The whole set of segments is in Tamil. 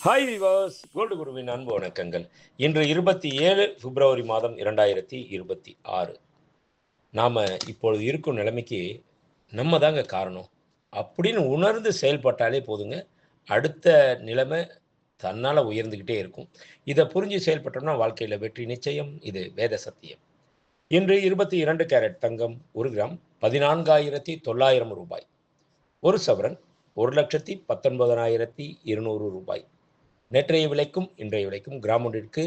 ஹாய் விவாஸ், கோல்டு குருவின் அன்பு வணக்கங்கள். இன்று 27 பிப்ரவரி மாதம் 2026. நாம இப்பொழுது இருக்கும் நிலைமைக்கு நம்ம தாங்க காரணம் அப்படின்னு உணர்ந்து செயல்பட்டாலே போதுங்க. அடுத்த நிலைமை தன்னால உயர்ந்துகிட்டே இருக்கும். இத புரிஞ்சு செயல்பட்டோம்னா வாழ்க்கையில வெற்றி நிச்சயம். இது வேத சத்தியம். இன்று 22 கேரட் தங்கம் 1 கிராம் ரூ. 14,900. 1 சவரன் ரூ. 1,19,200. நேற்றைய விலைக்கும் இன்றைய விலைக்கும் கிராம் ஒன்றிற்கு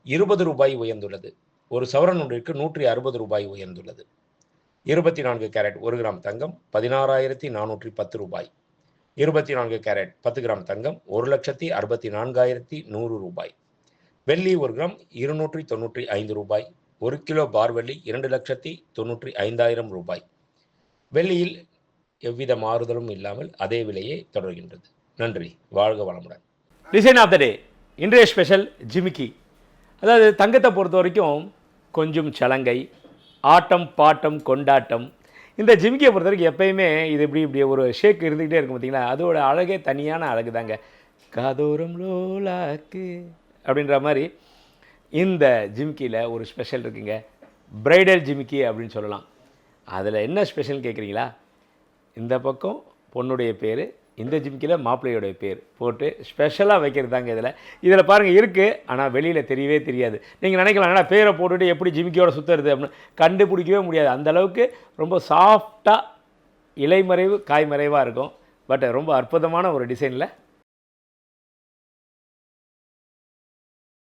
ரூ. 20 உயர்ந்துள்ளது. ஒரு சவரன் ஒன்றிற்கு ரூ. 160 உயர்ந்துள்ளது. 24 கேரட் 1 கிராம் தங்கம் ரூ. 14,410. 24 கேரட் 10 கிராம் தங்கம் ரூ. 1,64,100. வெள்ளி 1 கிராம் ரூ. 295. 1 கிலோ பார் வெள்ளி ரூ. 2,95,000. வெள்ளியில் எவ்வித மாறுதலும் இல்லாமல் அதே விலையே தொடர்கின்றது. நன்றி. வாழ்க வளமுடன். டிசைன் ஆஃப் த டே இன்றைய ஸ்பெஷல் ஜிமிக்கி. அதாவது தங்கத்தை பொறுத்த வரைக்கும் கொஞ்சம் சலங்கை, ஆட்டம் பாட்டம் கொண்டாட்டம். இந்த ஜிமிக்கியை பொறுத்த வரைக்கும் எப்பயுமே இது இப்படி ஒரு ஷேக் இருந்துக்கிட்டே இருக்கும் பார்த்தீங்களா, அதோட அழகே தனியான அழகு தாங்க. காதோரம் லோலாக்கு அப்படின்ற மாதிரி இந்த ஜிமிக்கியில் ஒரு ஸ்பெஷல் இருக்குங்க. பிரைடல் ஜிமிக்கி அப்படின்னு சொல்லலாம். அதில் என்ன ஸ்பெஷல்னு கேட்குறீங்களா? இந்த பக்கம் பொண்ணுடைய பேர், இந்த ஜிமிக்கியில் மாப்பிள்ளையோடைய பேர் போட்டு ஸ்பெஷலாக வைக்கிறது தாங்க. இதில் பாருங்கள் இருக்குது, ஆனால் வெளியில் தெரியவே தெரியாது. நீங்கள் நினைக்கலாம் ஆனால் பேரை போட்டுட்டு எப்படி ஜிமிக்கியோட சுற்றுறது அப்படின்னு கண்டுபிடிக்கவே முடியாது. அந்தளவுக்கு ரொம்ப சாஃப்டாக இலைமறைவு காய்மறைவாக இருக்கும். பட் ரொம்ப அற்புதமான ஒரு டிசைனில்